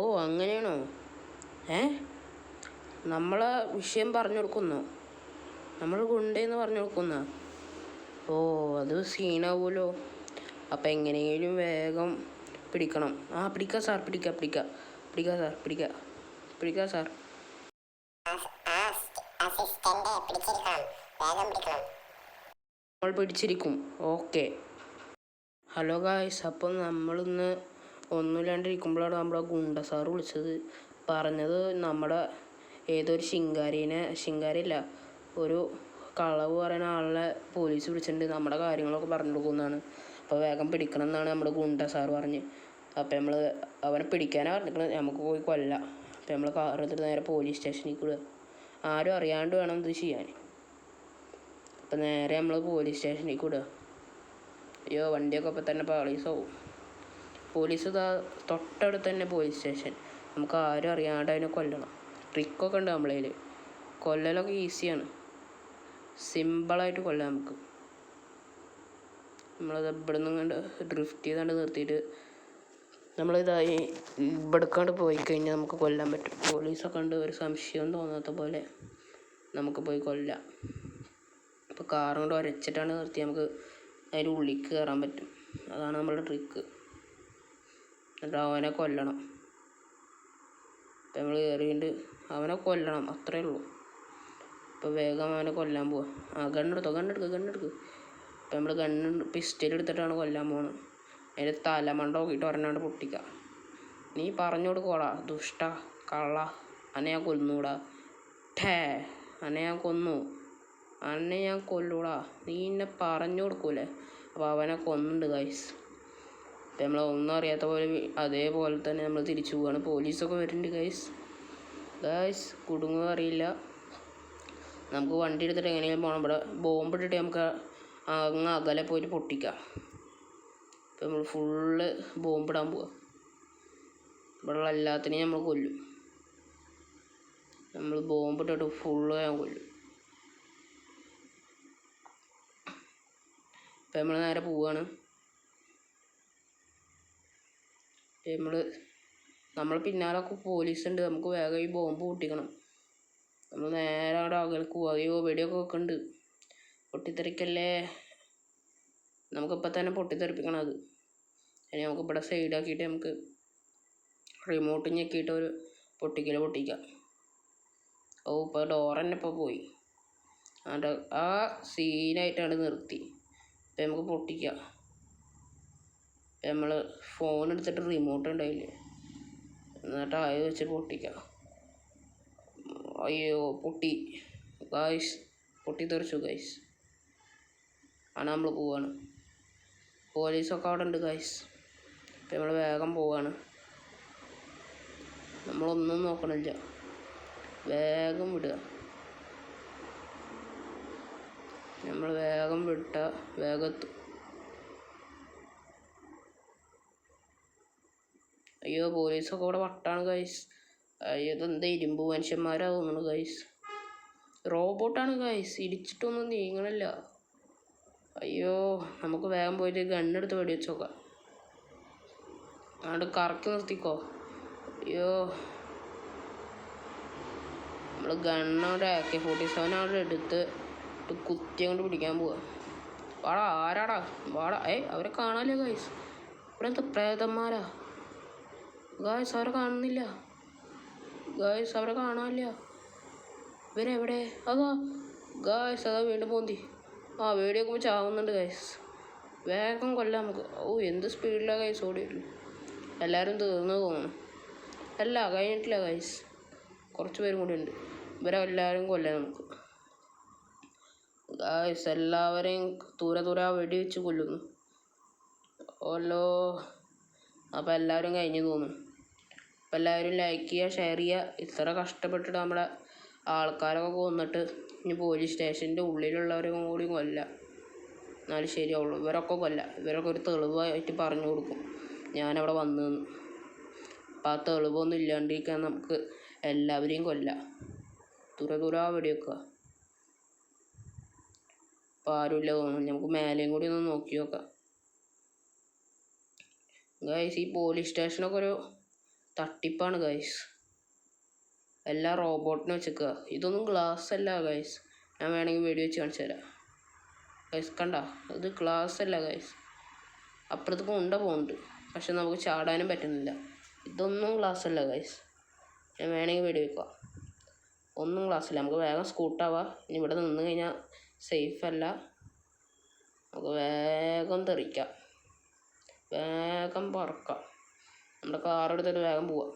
ഓ അങ്ങനെയാണോ? ഏ നമ്മളെ വിഷയം പറഞ്ഞു കൊടുക്കുന്നോ? നമ്മൾ ഗുണ്ടയെന്ന് പറഞ്ഞു കൊടുക്കുന്ന? ഓ അത് സീനാവുമല്ലോ. അപ്പം എങ്ങനെയെങ്കിലും വേഗം പിടിക്കണം. പിടിക്കാം സാർ, പിടിക്കാം സാർ, പിടിക്കാം സാർ. നമ്മൾ പിടിച്ചിരിക്കും. ഓക്കെ. ഹലോ ഗായ്സ്, അപ്പം നമ്മളിന്ന് ഒന്നുമില്ലാണ്ടിരിക്കുമ്പോഴാണ് നമ്മളെ ഗുണ്ട സാറ് വിളിച്ചത്. പറഞ്ഞത് നമ്മുടെ ഏതൊരു ശിങ്കാരിയില്ല, ഒരു കളവ് പറയുന്ന ആളെ പോലീസ് പിടിച്ചിട്ടുണ്ട്, നമ്മുടെ കാര്യങ്ങളൊക്കെ പറഞ്ഞു കൊടുക്കുന്നതാണ്. അപ്പോൾ വേഗം പിടിക്കണം എന്നാണ് നമ്മുടെ ഗുണ്ട സാറ് പറഞ്ഞ്. അപ്പം നമ്മൾ അവനെ പിടിക്കാനാണ് പറഞ്ഞിരിക്കുന്നത്. നമുക്ക് പോയി കൊല്ലാം. അപ്പം നമ്മൾ കാറെടുത്തിട്ട് നേരെ പോലീസ് സ്റ്റേഷനിലേക്ക് വിടുക. ആരും അറിയാണ്ട് വേണം ഇത് ചെയ്യാൻ. അപ്പം നേരെ നമ്മൾ പോലീസ് സ്റ്റേഷനിലേക്ക് വിടുക. അയ്യോ, വണ്ടിയൊക്കെ ഇപ്പം തന്നെ പാളീസാവും. പോലീസ് തൊട്ടടുത്ത് തന്നെ പോലീസ് സ്റ്റേഷൻ. നമുക്ക് ആരും അറിയാണ്ട് അതിനെ കൊല്ലണം. ട്രിക്കൊക്കെ ഉണ്ട് നമ്മളെ കയ്യിൽ. കൊല്ലലൊക്കെ ഈസിയാണ്, സിമ്പിളായിട്ട് കൊല്ലാം നമുക്ക്. നമ്മളത് ഇവിടെ നിന്ന് കണ്ട് ഡ്രിഫ്റ്റ് ചെയ്താണ്ട് നിർത്തിയിട്ട് നമ്മളിതായി ഇവിടെക്കാണ്ട് പോയി കഴിഞ്ഞാൽ നമുക്ക് കൊല്ലാൻ പറ്റും. പോലീസൊക്കെ ഉണ്ട്, ഒരു സംശയം തോന്നാത്ത പോലെ നമുക്ക് പോയി കൊല്ലാം. അപ്പോൾ കാറും കൊണ്ട് ഉരച്ചിട്ടാണ് നിർത്തി നമുക്ക് അതിൻ്റെ ഉള്ളിൽ കയറാൻ പറ്റും. അതാണ് നമ്മളുടെ ട്രിക്ക്. എന്നിട്ട് അവനെ കൊല്ലണം. അപ്പം നമ്മൾ കയറിയിട്ട് അവനെ കൊല്ലണം, അത്രേ ഉള്ളൂ. അപ്പോൾ വേഗം അവനെ കൊല്ലാൻ പോവാം. ഗണ്ണെടുക്ക്. അപ്പം നമ്മൾ പിസ്റ്റൽ എടുത്തിട്ടാണ് കൊല്ലാൻ പോകുന്നത്. അതിൻ്റെ തലമണ്ട നോക്കിയിട്ട് ഒരെണ്ണാണ്ട് പൊട്ടിക്കുക. നീ പറഞ്ഞു കൊടുക്കോടാ ദുഷ്ട കള്ള, അന്നെ ഞാൻ കൊന്നൂടാ. അന്നെ ഞാൻ കൊല്ലൂടാ. നീ എന്നെ പറഞ്ഞു കൊടുക്കൂലേ? അപ്പോൾ അവനെ കൊന്നുണ്ട് ഗൈസ്. അപ്പം നമ്മൾ ഒന്നും അറിയാത്ത പോലെ അതേപോലെ തന്നെ നമ്മൾ തിരിച്ചു പോവുകയാണ്. പോലീസൊക്കെ വരുന്നുണ്ട് ഗൈസ്. കുടുങ്ങുക അറിയില്ല. നമുക്ക് വണ്ടി എടുത്തിട്ട് എങ്ങനെയും പോകണം. ഇവിടെ ബോംബിട്ടിട്ട് നമുക്ക് അങ്ങ് അകലെ പോയിട്ട് പൊട്ടിക്കാം. അപ്പം നമ്മൾ ഫുള്ള് ബോംബിടാൻ പോവുക. ഇവിടെയുള്ള എല്ലാത്തിനെയും നമ്മൾ കൊല്ലും. നമ്മൾ ബോംബിട്ടിട്ട് ഫുള്ള് ഞാൻ കൊല്ലും. അപ്പം നമ്മൾ നേരെ പോവുകയാണ്. നമ്മൾ പിന്നാലൊക്കെ പോലീസുണ്ട്. നമുക്ക് വേഗം ഈ ബോംബ് പൊട്ടിക്കണം. നമ്മൾ നേരെ അവിടെ അകലേക്ക് പോവുക. അയ്യോ, വെടിയൊക്കെ വെക്കുന്നുണ്ട്. പൊട്ടിത്തെറിക്കല്ലേ. നമുക്കിപ്പോൾ തന്നെ പൊട്ടിത്തെറിപ്പിക്കണം അത്. ഇനി നമുക്ക് ഇവിടെ സൈഡാക്കിയിട്ട് നമുക്ക് റിമോട്ട് ഞെക്കിയിട്ട് ഒരു പൊട്ടിക്കാം. ഓ, ഇപ്പോൾ ഡോർ തന്നെ ഇപ്പോൾ പോയി. ആ സീനായിട്ടാണ് നിർത്തി. ഇപ്പം നമുക്ക് പൊട്ടിക്കാം. നമ്മൾ ഫോൺ എടുത്തിട്ട് റിമോട്ട് ഉണ്ടായില്ലേ, എന്നിട്ട് ആയ വെച്ച് പൊട്ടിക്കാം. അയ്യോ, പൊട്ടി ഗായ്സ്, പൊട്ടിത്തെറിച്ചു ഗൈസ്. നമ്മൾ പോവാണ്. പോലീസൊക്കെ അവിടെ ഉണ്ട് ഗൈസ്. ഇപ്പം നമ്മൾ വേഗം പോവാണ്. നമ്മളൊന്നും നോക്കണില്ല, വേഗം വിടുക. നമ്മൾ വേഗം വിട്ടാൽ വേഗം എത്തും. അയ്യോ, പോലീസൊക്കെ ഇവിടെ വട്ടാണ് ഗൈസ്. അയ്യോ, ഇതെന്താ ഇരുമ്പ് മനുഷ്യന്മാരാ തോന്നുന്നു ഗൈസ്. റോബോട്ടാണ് ഗൈസ്, ഇടിച്ചിട്ടൊന്നും നീങ്ങണില്ല. അയ്യോ, നമുക്ക് വേഗം പോയിട്ട് ഗണ്ണെടുത്ത് വെടിവെച്ച് നോക്കാം. അങ്ങോട്ട് കറക്കി നിർത്തിക്കോ. അയ്യോ, നമ്മൾ ഗണ്ണവിടെ AK-47 അവിടെ എടുത്ത് കുത്തി കൊണ്ട് പിടിക്കാൻ പോവാ. വാടാ, ആരാടാ, വാടാ. അവരെ കാണാല്ലേ ഗൈസ്? ഇവിടെ എന്താ പ്രേതന്മാരാ ഗായ്സ്? അവരെ കാണുന്നില്ല ഗായ്സ്, അവരെ കാണാനില്ല. ഇവരെവിടെ? അതാ ഗായ്സ്, അതാ വീണ്ടും പോന്തി. വീഡിയോ നോക്കുമ്പോൾ ചാവുന്നുണ്ട് ഗൈസ്. വേഗം കൊല്ലാം നമുക്ക്. ഓ, എന്ത് സ്പീഡിലാണ് ഗൈസ് ഓടി വരുന്നു. എല്ലാവരും തീർന്നു തോന്നുന്നു. അല്ല, കഴിഞ്ഞിട്ടില്ല ഗൈസ്, കുറച്ച് പേരും കൂടി ഉണ്ട്. ഇവരെല്ലാവരും കൊല്ലാം നമുക്ക് ഗൈസ്. എല്ലാവരെയും ദൂരെ വെടിവെച്ച് കൊല്ലുന്നു. ഓല്ലോ, അപ്പോൾ എല്ലാവരും കഴിഞ്ഞു തോന്നുന്നു. അപ്പോൾ എല്ലാവരും ലൈക്ക് ചെയ്യുക, ഷെയർ ചെയ്യുക. ഇത്ര കഷ്ടപ്പെട്ടിട്ട് നമ്മളെ ആൾക്കാരൊക്കെ കൊന്നിട്ട് ഇനി പോലീസ് സ്റ്റേഷൻ്റെ ഉള്ളിലുള്ളവരും കൂടി കൊല്ലാം, എന്നാലും ശരിയാവുള്ളൂ. ഇവരൊക്കെ കൊല്ലാം. ഇവരൊക്കെ ഒരു തെളിവായിട്ട് പറഞ്ഞു കൊടുക്കും ഞാനവിടെ വന്നതെന്ന്. അപ്പം ആ തെളിവൊന്നും ഇല്ലാണ്ടിരിക്കാൻ നമുക്ക് എല്ലാവരെയും കൊല്ലാം. ദൂരെ വെടിവെക്കുക. അപ്പോൾ ആരുമില്ല തോന്നുന്നു. നമുക്ക് മേലെയും കൂടി ഒന്ന് നോക്കി നോക്കാം ഗൈസ്. ഈ പോലീസ് സ്റ്റേഷനൊക്കെ ഒരു തട്ടിപ്പാണ് ഗൈസ്. എല്ലാം റോബോട്ടിനെ വെച്ചേക്കുക. ഇതൊന്നും ഗ്ലാസ് അല്ല ഗൈസ്. ഞാൻ വേണമെങ്കിൽ വീഡിയോ വെച്ച് കാണിച്ചു തരാം ഗൈസ്. കണ്ട, ഇത് ഗ്ലാസ് അല്ല ഗൈസ്. അപ്പുറത്തേക്ക് ഉണ്ട പോകുന്നുണ്ട്, പക്ഷെ നമുക്ക് ചാടാനും പറ്റുന്നില്ല. ഇതൊന്നും ഗ്ലാസ് അല്ല ഗൈസ്. ഞാൻ വേണമെങ്കിൽ വീഡിയോ വെക്കാം. ഒന്നും ഗ്ലാസ് അല്ല. നമുക്ക് വേഗം സ്കൂട്ടാവാം. ഇനി ഇവിടെ നിന്ന് കഴിഞ്ഞാൽ സേഫ് അല്ല. നമുക്ക് വേഗം തെറിക്കാം, വേഗം പറക്കാം. നമ്മുടെ കാറെടുത്തിട്ട് വേഗം പോവാം.